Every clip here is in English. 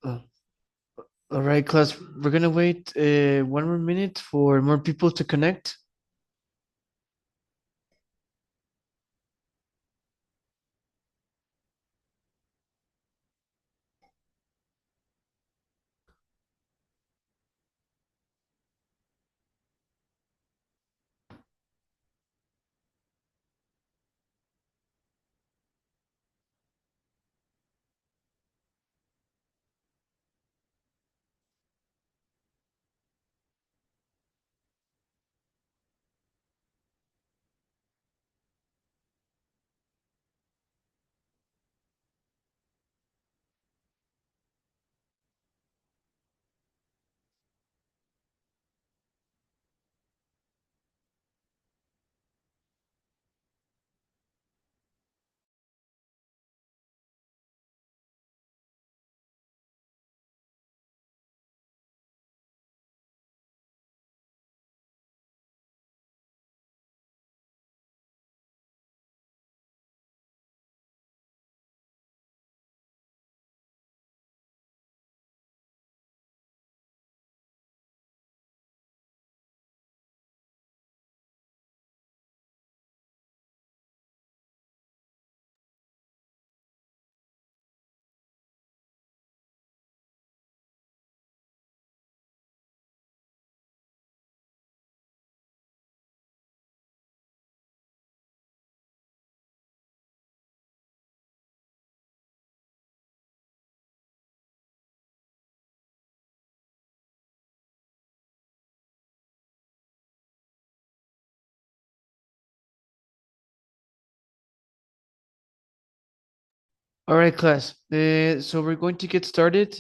Uh, all right, class. We're gonna wait 1 more minute for more people to connect. All right, class. So we're going to get started.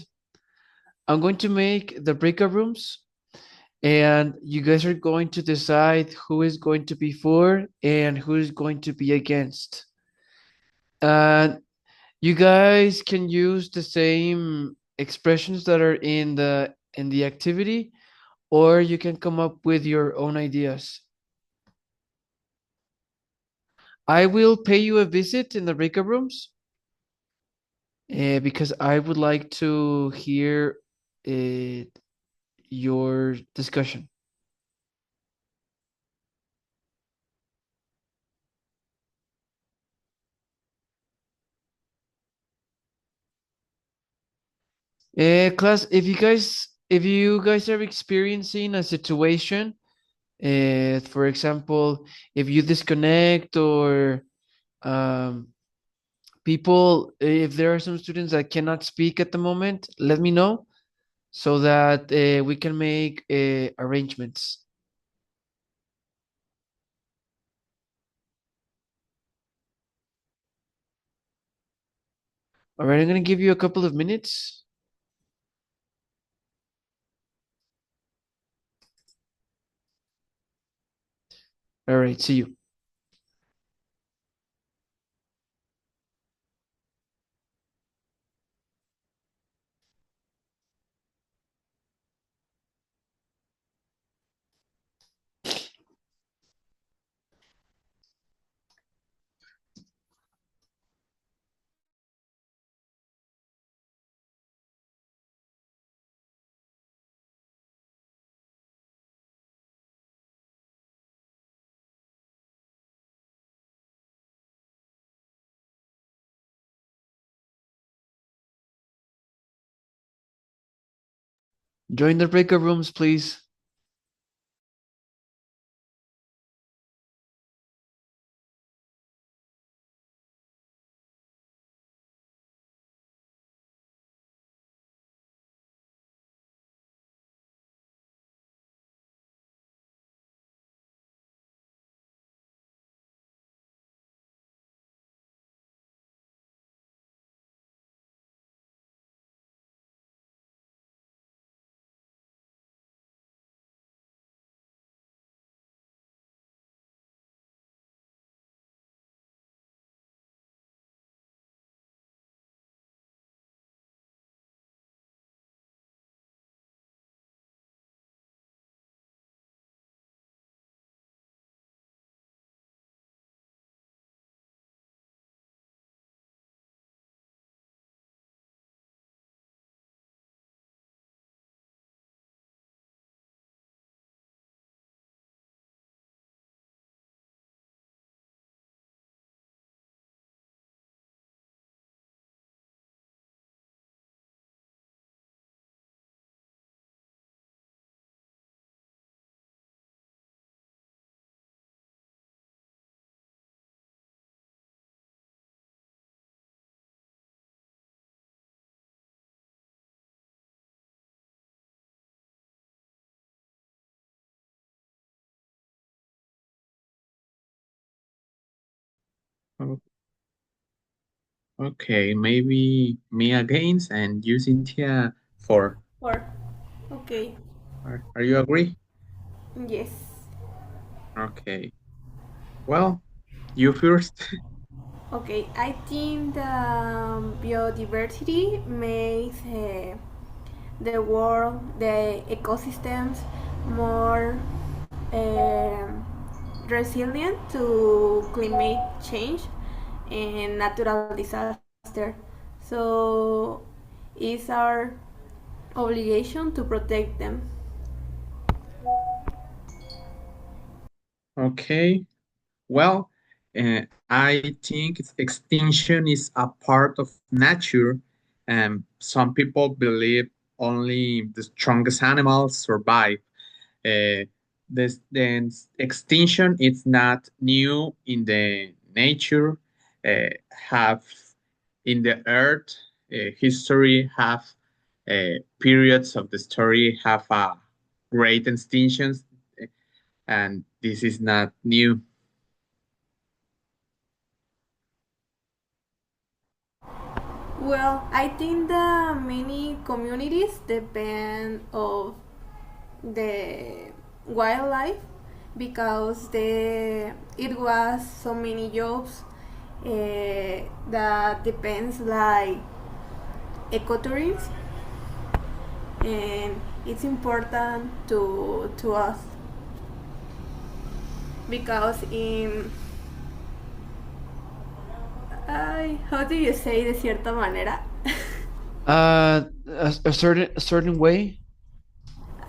I'm going to make the breakout rooms, and you guys are going to decide who is going to be for and who is going to be against. And you guys can use the same expressions that are in the activity, or you can come up with your own ideas. I will pay you a visit in the breakout rooms because I would like to hear uh, your discussion. Class, if you guys are experiencing a situation, for example, if you disconnect or um, people, if there are some students that cannot speak at the moment, let me know so that we can make arrangements. All right, I'm gonna give you a couple of minutes. All right, see you. Join the breakout rooms, please. O- Okay, maybe me against and you, Cynthia, for. Or okay, Are you agree? yes. Okay. Well, you first. Okay, I think the biodiversity makes the world, the ecosystems more um resilient to climate change and natural disaster. So it's our obligation to protect them. Okay. Well, I think extinction is a part of nature. Some people believe only the strongest animals survive. Uh, the extinction is not new in the nature. Have in the earth history have periods of the story have great extinctions, and this is not new. Well, I think that many communities depend of the wildlife because it was so many jobs that depends like ecotourism, and it's important to us because in how do you say de cierta manera A certain way.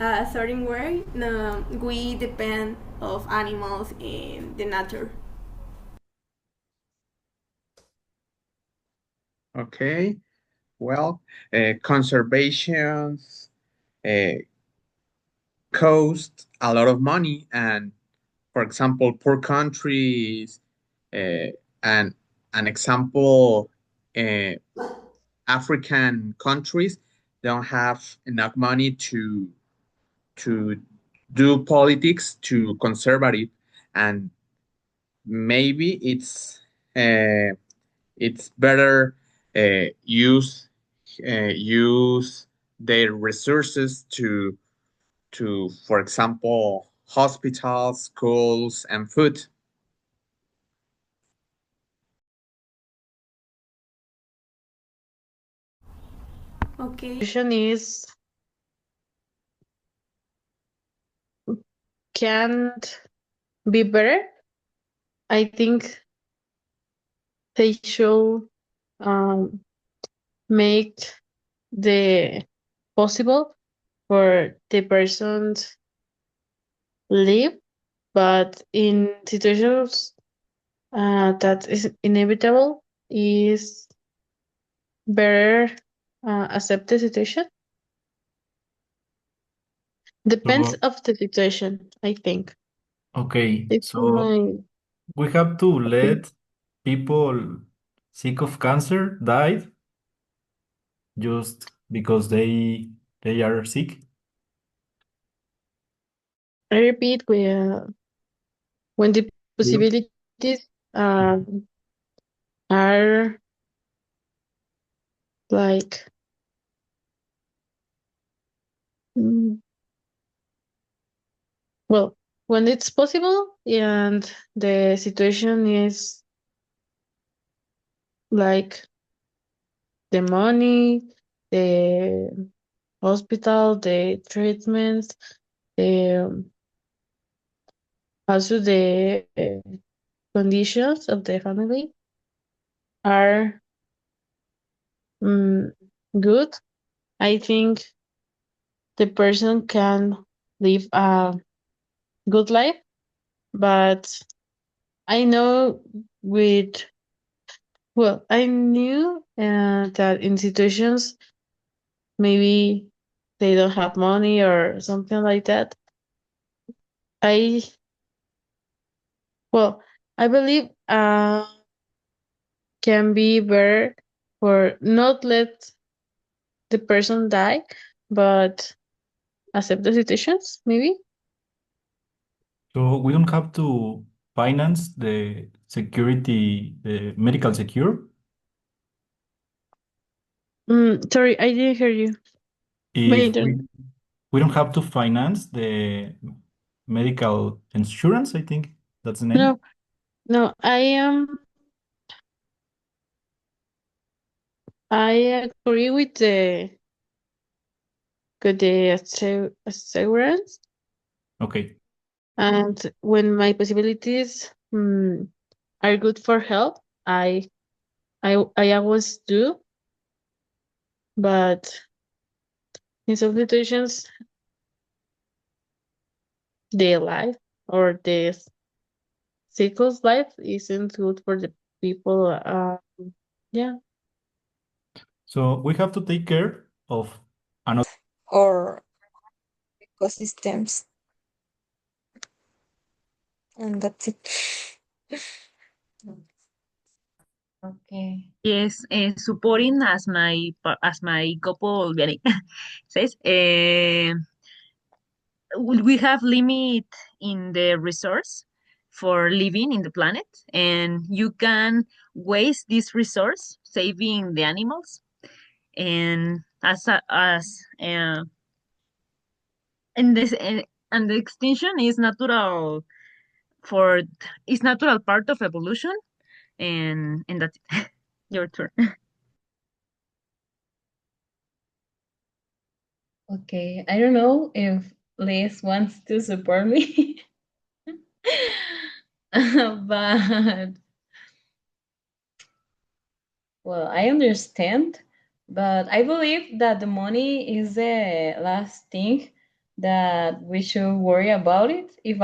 a certain way no, we depend of animals in the nature. Okay, well, conservations uh, cost a lot of money, and for example, poor countries, uh, and an example, uh, African countries don't have enough money to do politics to conservative, and maybe it's better use their resources to, for example, hospitals, schools, and food. Okay. Question is, can't be better. I think they should um, make the possible for the person live, but in situations that is inevitable, is better accept the situation. Depends So, of the situation, I think. okay, It's so my we have to opinion. let people sick of cancer die just because they are sick. I repeat, when the You. possibilities uh, are like mm, well, when it's possible and the situation is like the money, the hospital, the treatments, the also the conditions of the family are mm, good. I think the person can live a good life, but I know with I knew that in situations maybe they don't have money or something like that. I well, I believe can be better for not let the person die, but accept the situations maybe. So we don't have to finance the security, the medical secure? Sorry, I didn't hear you. My If internet. we don't have to finance the medical insurance, I think that's the name. No, no, I agree with the assurance, Okay. and when my possibilities are good for help, I always do, but in some situations, the life or the cycle's life isn't good for the people. Yeah. So we have to take care of another. or ecosystems, and that's it. Okay. Yes, supporting as my couple already says, we have limit in the resource for living in the planet, and you can waste this resource saving the animals. And and this and the extinction is natural for is natural part of evolution, and that's it. Your turn. Okay, I don't know if Liz wants to support me, but well, I understand, but I believe that the money is the last thing that we should worry about it if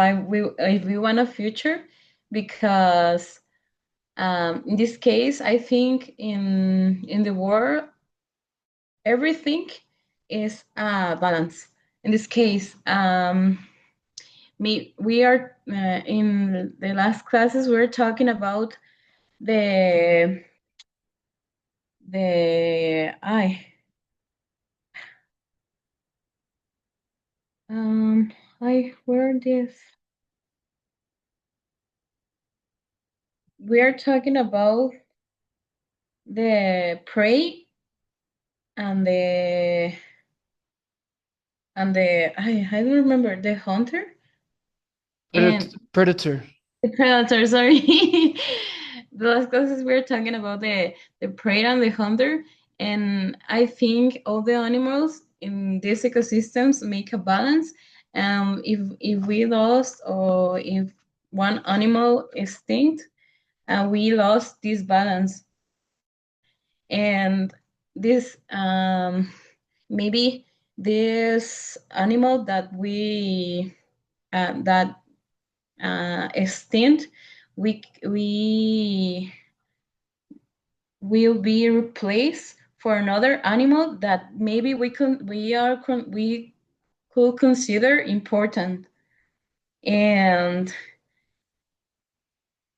we want a future, because in this case, I think in the world everything is a balance. In this case, we are in the last classes we are talking about the I I where this we are talking about the prey and I don't remember the hunter and Predator. the predator, sorry. The last classes we were talking about the prey and the hunter, and I think all the animals in these ecosystems make a balance. If we lost or if one animal extinct, we lost this balance, and this maybe this animal that we that extinct, we will be replaced for another animal that maybe we could consider important, and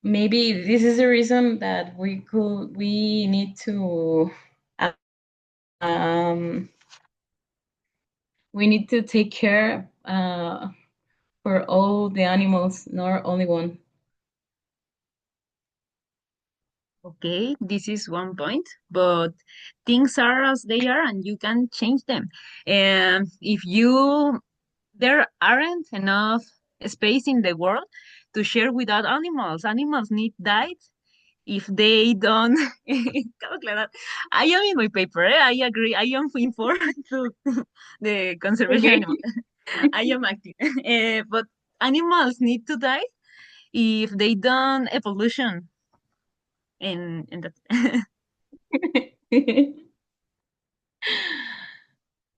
maybe this is the reason that we need to um, we need to take care for all the animals, not only one. Okay, this is one point, but things are as they are, and you can change them. And if you there aren't enough space in the world to share without animals. Animals need diet if they don't. Cabe aclarar, I am in my paper. I agree. I am in for to the conservation Okay. animal. I am active. But animals need to die if they don't evolution in that.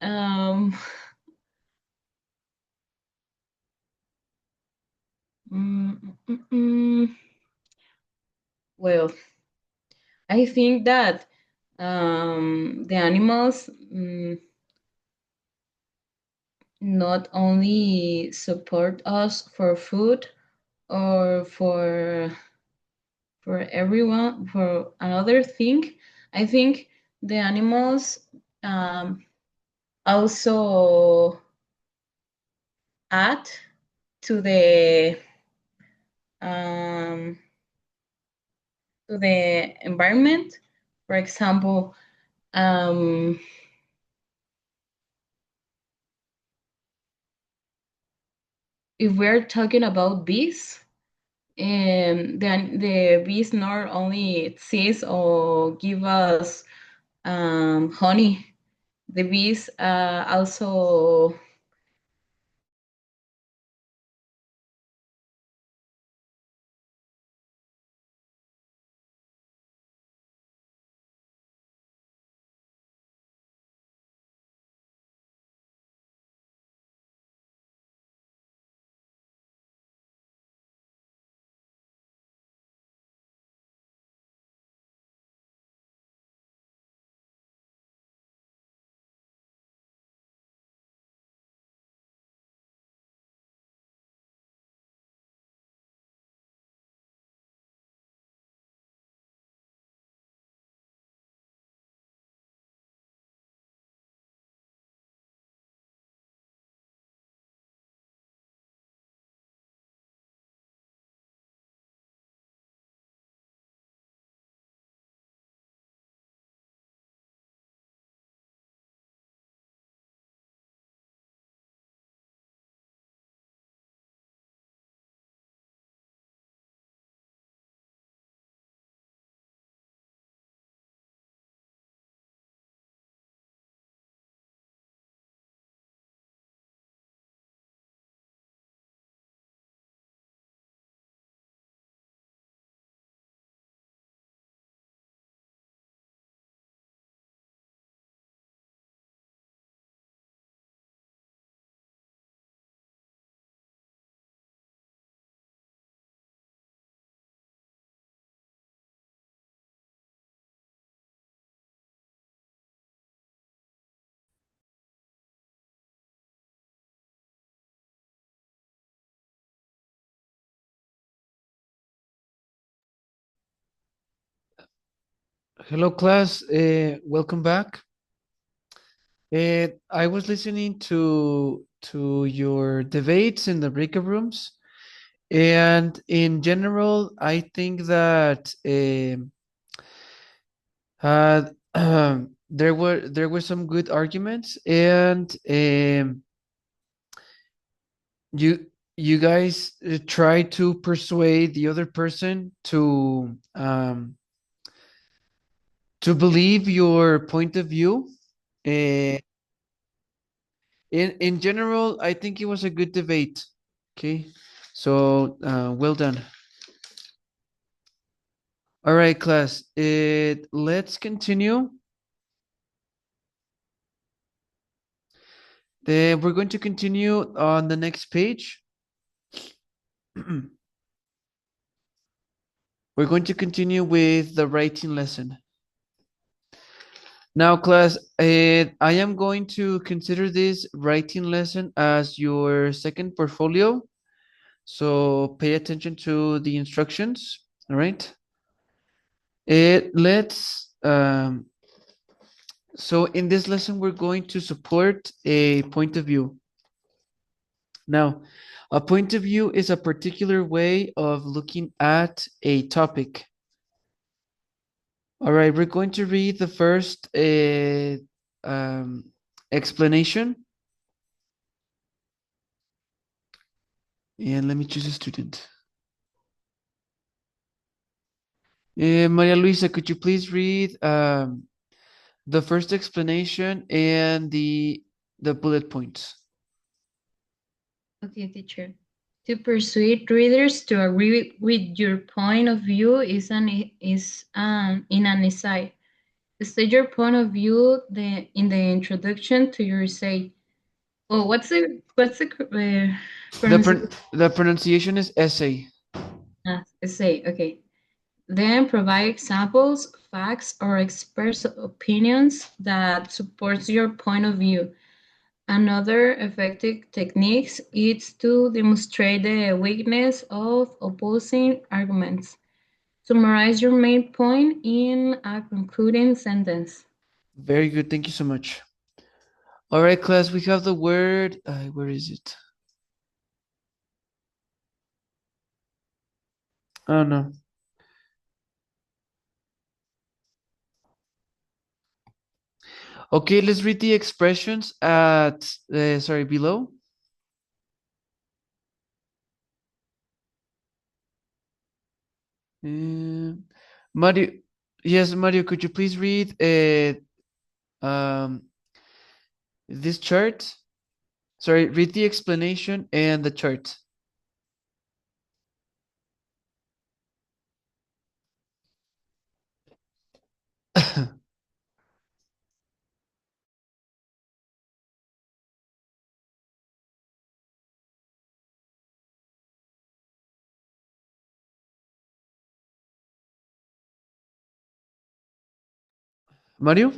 um, mm, mm, mm. Well, I think that the animals not only support us for food or for everyone for another thing. I think the animals also add to um, to the environment. For example, if we're talking about bees, then the bees not only exist or give us honey, the bees also Hello, class. Welcome back. I was listening to your debates in the breakout rooms, and in general, I think that there were some good arguments, and you you guys try to persuade the other person to believe your point of view. Uh, in general, I think it was a good debate. Okay, so well done. All right, class. Let's continue. We're going to continue on the next page. We're going to continue with the writing lesson. Now, class, I am going to consider this writing lesson as your second portfolio. So pay attention to the instructions. All right. So in this lesson, we're going to support a point of view. Now, a point of view is a particular way of looking at a topic. All right, we're going to read the first explanation. And let me choose a student. Maria Luisa, could you please read the first explanation and the bullet points? Okay, teacher. To persuade readers to agree with your point of view is in an essay. State your point of view in the introduction to your essay. Oh, what's the pronunciation? The pronunciation is essay. Essay. Okay. Then provide examples, facts, or expert opinions that supports your point of view. Another effective technique is to demonstrate the weakness of opposing arguments. Summarize your main point in a concluding sentence. Very good. Thank you so much. All right, class, we have the word. Where is it? Oh no. Okay, let's read the expressions at sorry, below. Mario, yes, Mario, could you please read this chart? Sorry, read the explanation and the chart. Mario?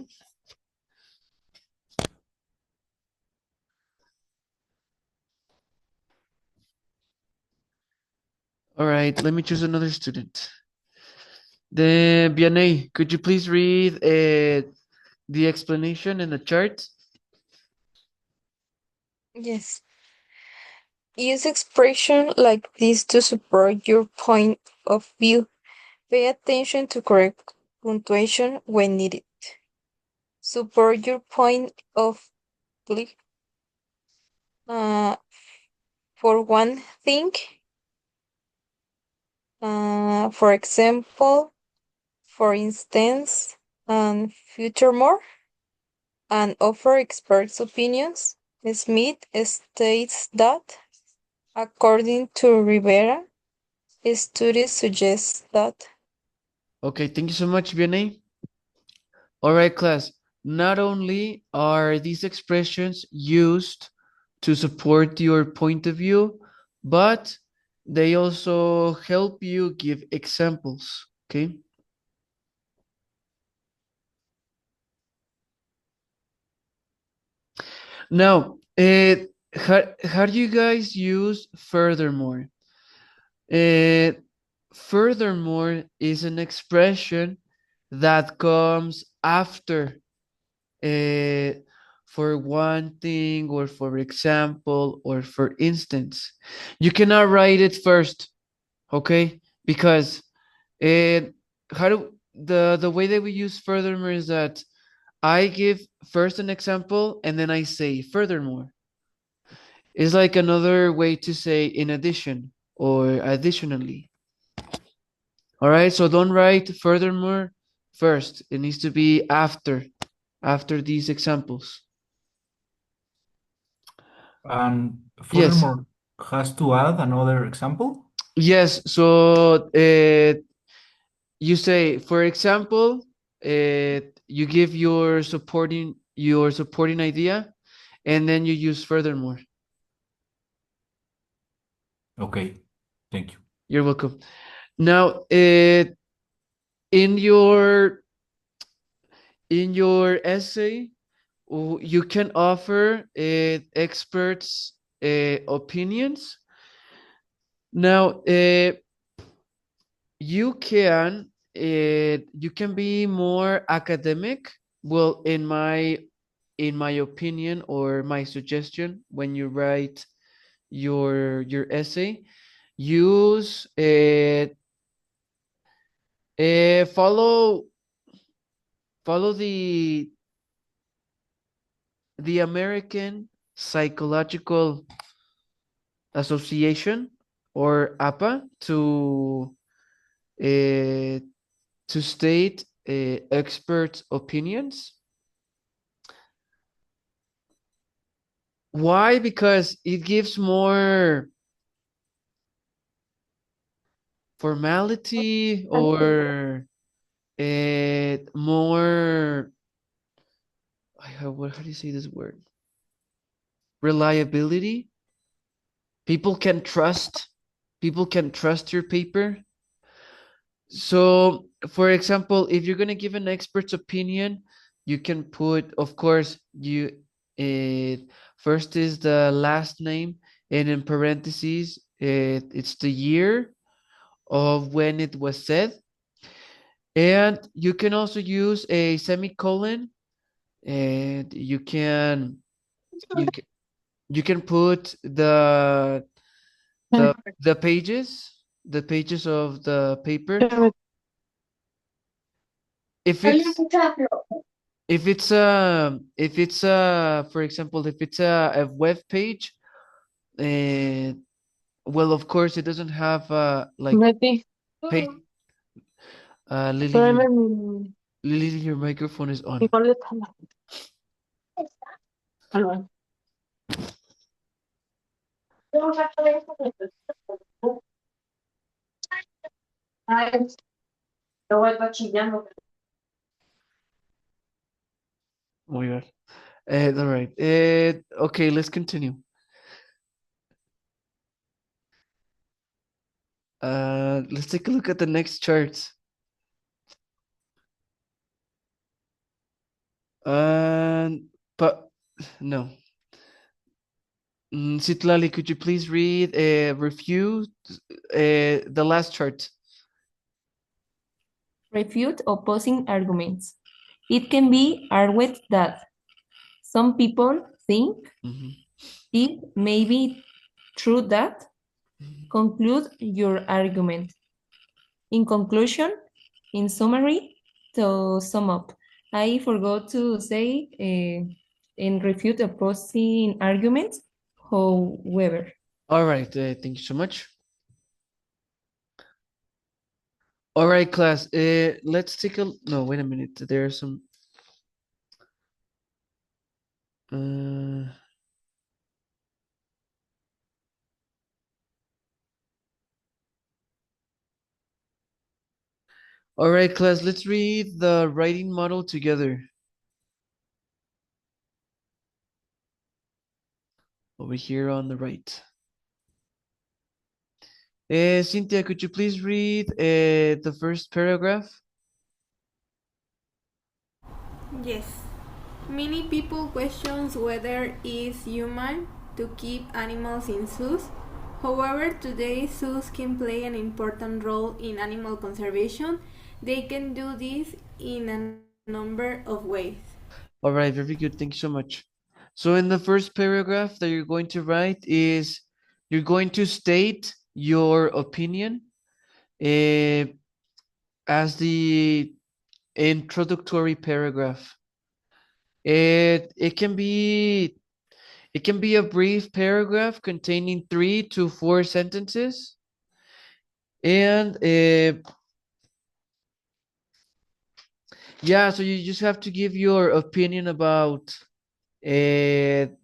All right, let me choose another student. Then Vianney, could you please read the explanation and the chart? Yes. Use expression like this to support your point of view. Pay attention to correct punctuation when needed. Support your point of view. Uh, for one thing, for example, for instance, and furthermore, and offer experts' opinions. Smith states that, according to Rivera, studies suggest that. Okay, thank you so much, Vianney. All right, class. Not only are these expressions used to support your point of view, but they also help you give examples, okay? Now, how do you guys use furthermore? Uh, Furthermore is an expression that comes after for one thing or for example or for instance. You cannot write it first, okay? Because how do the way that we use furthermore is that I give first an example and then I say furthermore. It's like another way to say in addition or additionally. All right, so don't write furthermore first. It needs to be after these examples. And Yes. furthermore, has to add another example? Yes, so you say, for example, you give your supporting idea, and then you use furthermore. Okay, thank you. You're welcome. Now, in your essay, you can offer experts' opinions. Now, you can be more academic. Well, in my opinion or my suggestion, when you write your essay, use follow the American Psychological Association or APA uh, to state expert opinions. Why? Because it gives more formality or more, how do you say this word? Reliability. People can trust. People can trust your paper. So, for example, if you're gonna give an expert's opinion, you can put, of course, first is the last name, and in parentheses, it's the year of when it was said. And you can also use a semicolon, and you can put the pages. the pages of the paper. If it's for example, if it's a web page, well, of course, it doesn't have like Maybe. page. Lily, Lily, your microphone is on. Oh my God. All right. Okay, let's continue. Let's take a look at the next charts. But no. Citlali, could you please review the last chart? Refute opposing arguments. It can be argued that some people think it may be true that conclude your argument. In conclusion, in summary, to sum up, I forgot to say in refute opposing arguments, however. All right, thank you so much. All right, class, let's take a, no, wait a minute. There are some, all right, class, let's read the writing model together. Over here on the right. Cynthia, could you please read the first paragraph? Yes. Many people questions whether it's human to keep animals in zoos. However, today zoos can play an important role in animal conservation. They can do this in a number of ways. All right, very good. Thank you so much. So in the first paragraph that you're going to write is you're going to state your opinion as the introductory paragraph. It can be a brief paragraph containing 3 to 4 sentences, and yeah, so you just have to give your opinion about the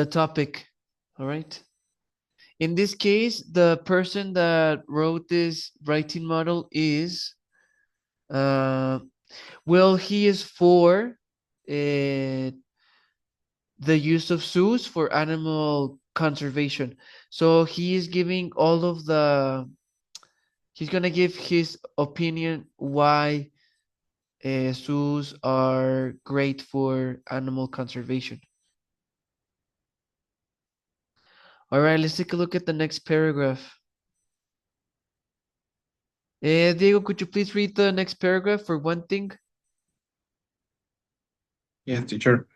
topic. All right. In this case, the person that wrote this writing model is well, he is for the use of zoos for animal conservation. So he is giving all of the, he's gonna give his opinion why zoos are great for animal conservation. All right, let's take a look at the next paragraph. Diego, could you please read the next paragraph for one thing? Yes, teacher.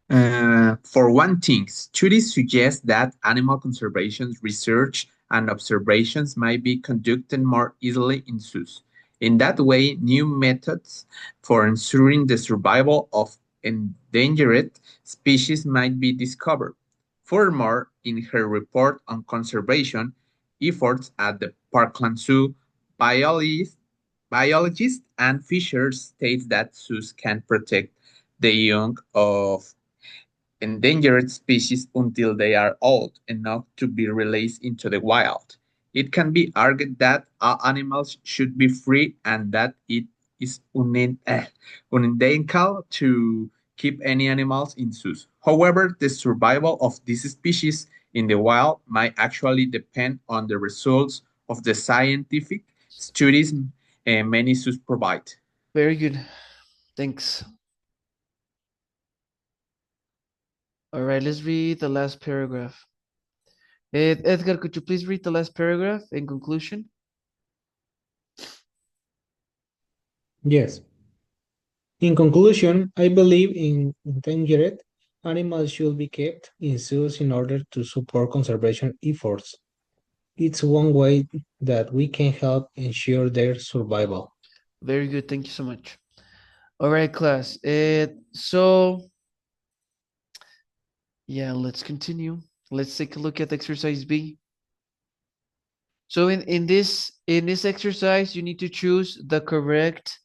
For one thing, studies suggest that animal conservation research and observations might be conducted more easily in zoos. In that way, new methods for ensuring the survival of endangered species might be discovered. Furthermore, in her report on conservation efforts at the Parkland Zoo, biologist Ann Fisher states that zoos can protect the young of endangered species until they are old enough to be released into the wild. It can be argued that all animals should be free and that it is unethical to keep any animals in zoos. However, the survival of these species in the wild might actually depend on the results of the scientific studies many zoos provide. Very good. Thanks. All right, let's read the last paragraph. Edgar, could you please read the last paragraph in conclusion? Yes. In conclusion, I believe in endangered animals should be kept in zoos in order to support conservation efforts. it's one way that we can help ensure their survival. Very good. Thank you so much. All right, class. So yeah, let's continue. Let's take a look at exercise B. So in this exercise, you need to choose the correct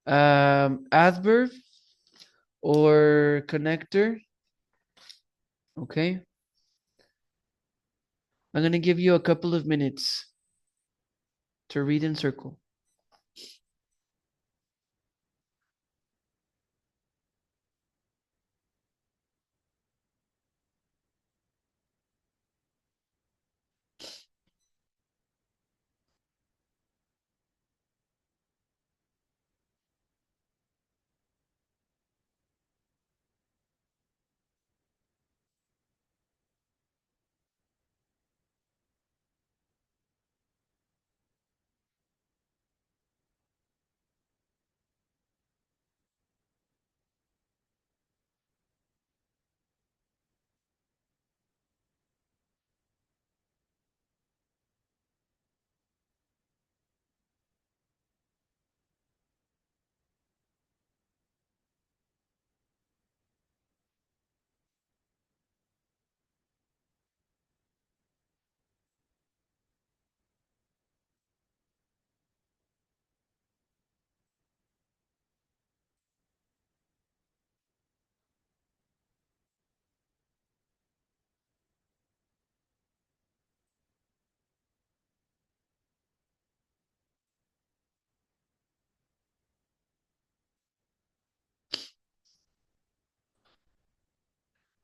adverb or connector. Okay. I'm gonna give you a couple of minutes to read and circle.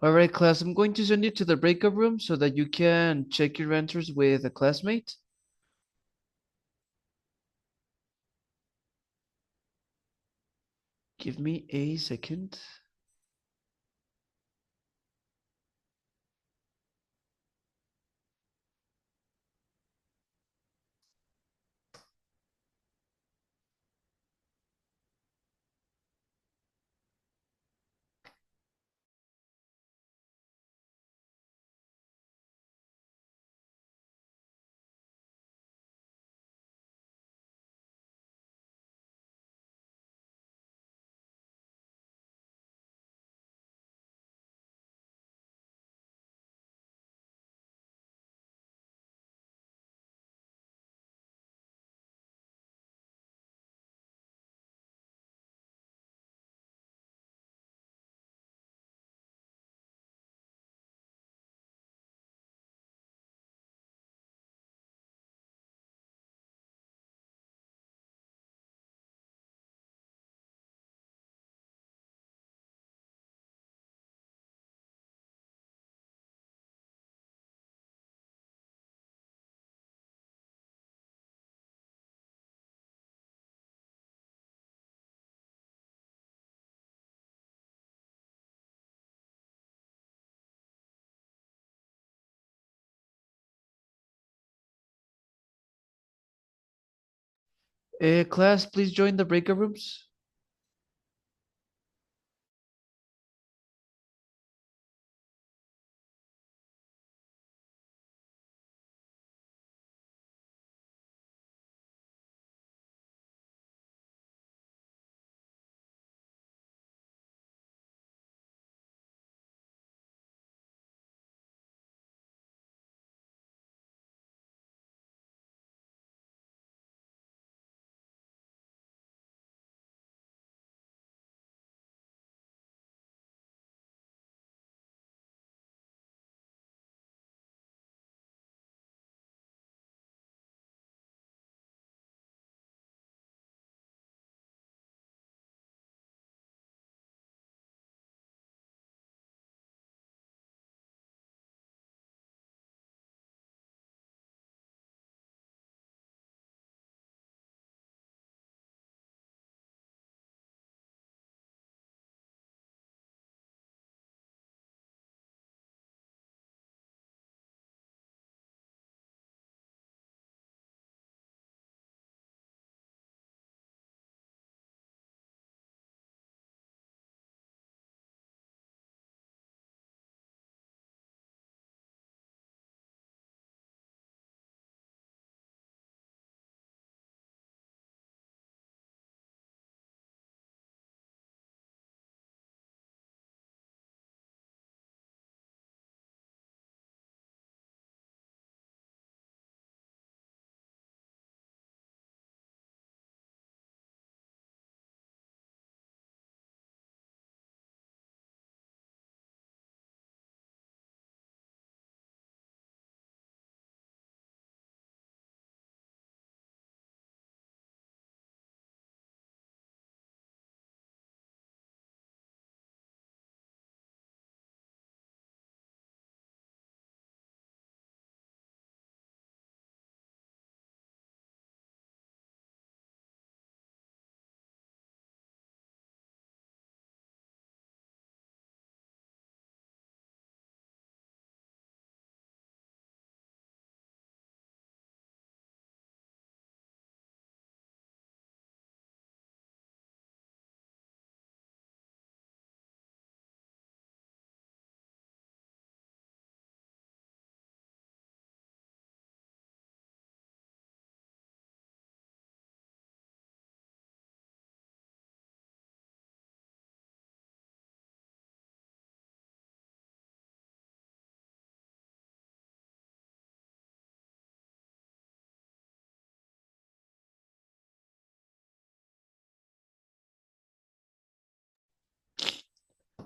All right, class, I'm going to send you to the breakout room so that you can check your answers with a classmate. Give me a second. Class, please join the breakout rooms.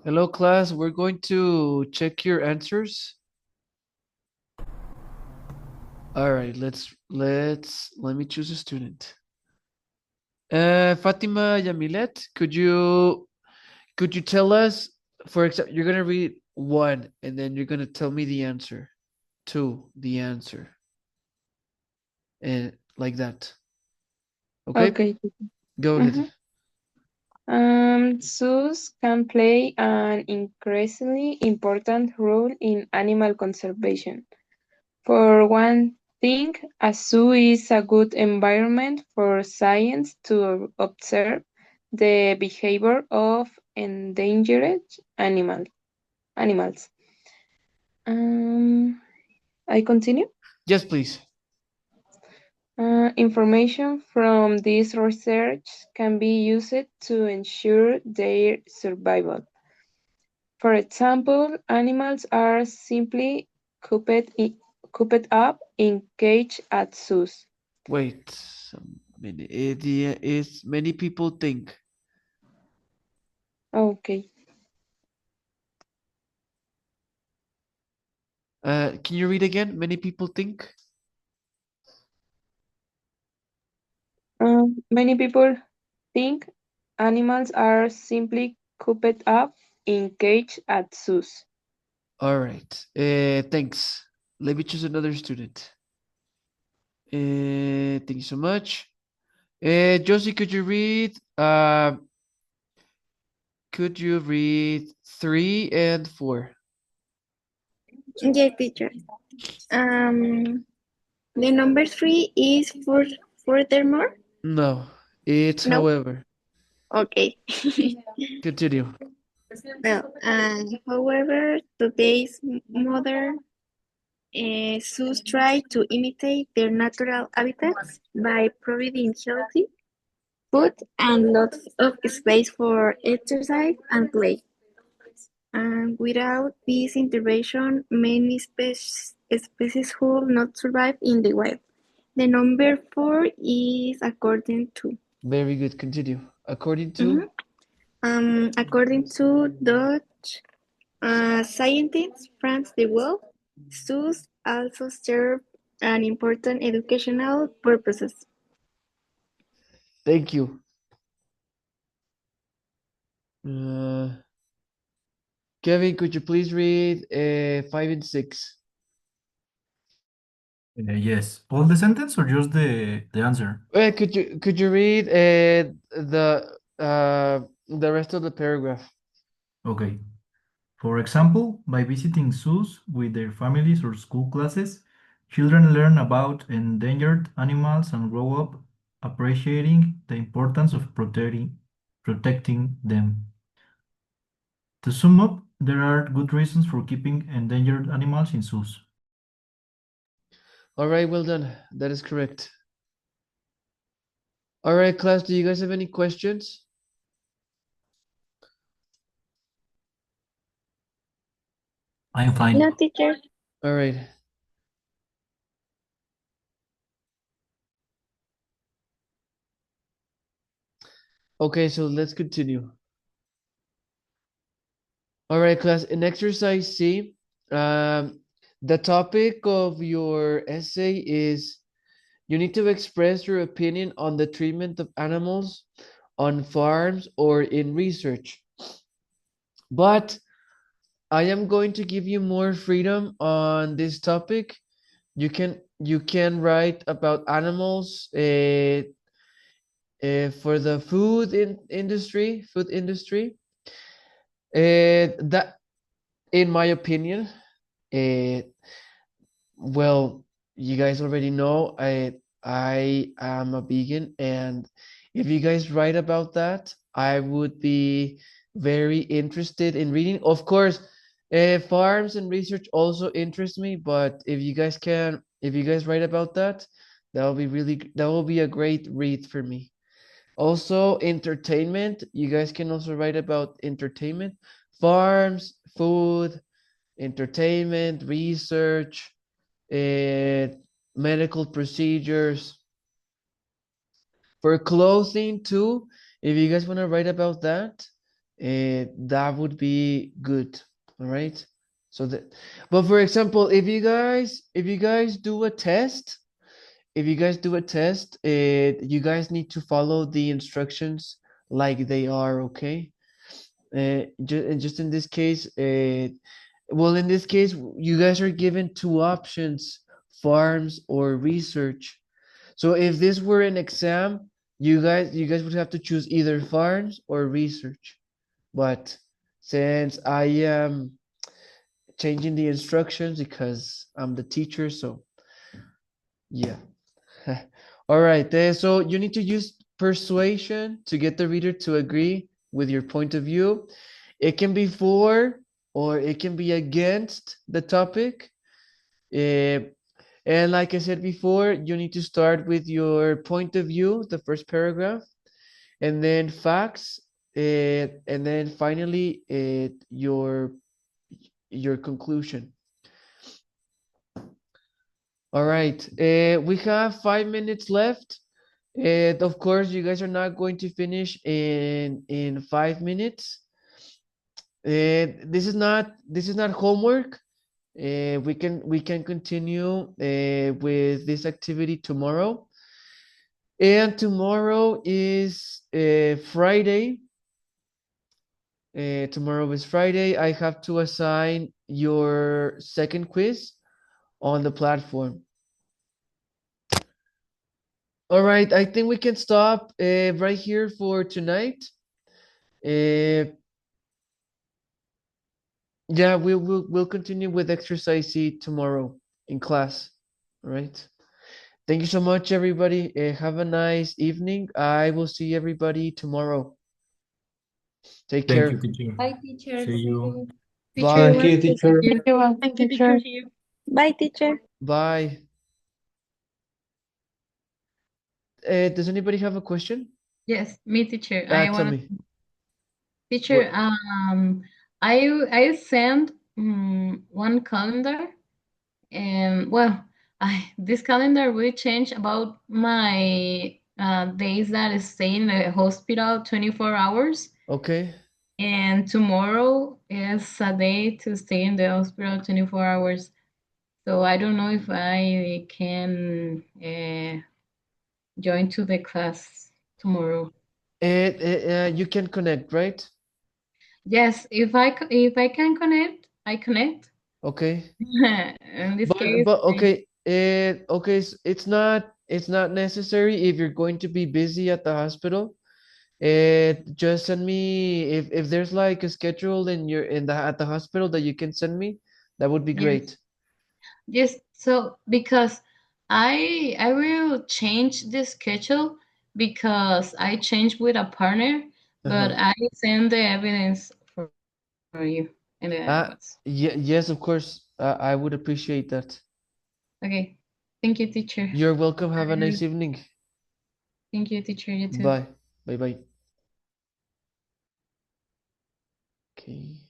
Hello, class. We're going to check your answers. All right, let me choose a student. Fatima Yamilet, could you tell us, for example, you're gonna read one and then you're gonna tell me the answer. Two, the answer. And like that. Okay? Okay. Go ahead. Zoos can play an increasingly important role in animal conservation. For one thing, a zoo is a good environment for science to observe the behavior of endangered animals. I continue. Yes, please. Information from this research can be used to ensure their survival. For example, animals are simply cooped up in cage at zoos. Wait a minute. Is many people think. Okay. Can you read again? Many people think. Many people think animals are simply cooped up in cage at zoos. All right. Thanks. Let me choose another student. Thank you so much. Josie, could you read 3 and 4? Yes, teacher. The number 3 is for furthermore. No, it's No. however. Okay. Continue. Well, however, today's modern zoos try to imitate their natural habitats by providing healthy food and lots of space for exercise and play. And without this intervention, many species would not survive in the wild. The number 4 is according to. Very good. Continue. According to. According to Dutch scientists, France the World, zoos also serve an important educational purposes. Thank you. Kevin, could you please read 5 and 6? Yes. All the sentence or just the answer? Could you read the rest of the paragraph? Okay. For example, by visiting zoos with their families or school classes, children learn about endangered animals and grow up appreciating the importance of protecting them. To sum up, there are good reasons for keeping endangered animals in zoos. All right, well done. That is correct. All right, class, do you guys have any questions? I'm fine. No, teacher. All right. Okay, so let's continue. All right, class, in exercise C, the topic of your essay is you need to express your opinion on the treatment of animals on farms or in research. But I am going to give you more freedom on this topic. You can write about animals for the food industry. That, in my opinion, well, you guys already know I am a vegan, and if you guys write about that, I would be very interested in reading. Of course, farms and research also interest me, but if you guys write about that, that will be a great read for me. Also, entertainment. You guys can also write about entertainment, farms, food, entertainment, research, medical procedures. For clothing too, if you guys want to write about that, that would be good. All right. So that, but for example, if you guys do a test, you guys need to follow the instructions like they are, okay? Just in this case, well, in this case, you guys are given two options, farms or research. So if this were an exam, you guys would have to choose either farms or research. But since I am changing the instructions because I'm the teacher, so yeah. All right, so you need to use persuasion to get the reader to agree with your point of view. It can be for or it can be against the topic. And like I said before, you need to start with your point of view, the first paragraph, and then facts, and then finally your conclusion. All right, we have 5 minutes left. And of course, you guys are not going to finish in 5 minutes. This is not homework. We can continue with this activity tomorrow. And tomorrow is Friday. Tomorrow is Friday. I have to assign your second quiz on the platform. All right, I think we can stop right here for tonight. Yeah, we'll continue with exercise C tomorrow in class. All right. Thank you so much, everybody. Have a nice evening. I will see everybody tomorrow. Take Thank care. you, teacher. Bye, teacher. See you. Teacher, Bye. Thank you, teacher. Thank you, Thank you, teacher. teacher. See you. Bye, teacher. Bye. Does anybody have a question? Yes, me, teacher. I Tell want me. teacher. What? I sent one calendar, and well, this calendar will change about my days that I stay in the hospital 24 hours. Okay. And tomorrow is a day to stay in the hospital 24 hours. So I don't know if I can join to the class tomorrow. You can connect, right? Yes, if I can connect, I connect. Okay. In this case, But okay, okay, it's not necessary if you're going to be busy at the hospital. Just send me if there's like a schedule at the hospital that you can send me, that would be yes, great. yes. So because I will change the schedule because I changed with a partner, but Uh-huh. I send the evidence for you in the WhatsApp. Yes, of course. I would appreciate that. Okay. Thank you, teacher. You're welcome. Have a nice evening. Thank you, teacher. You too. Bye. Bye bye. Okay.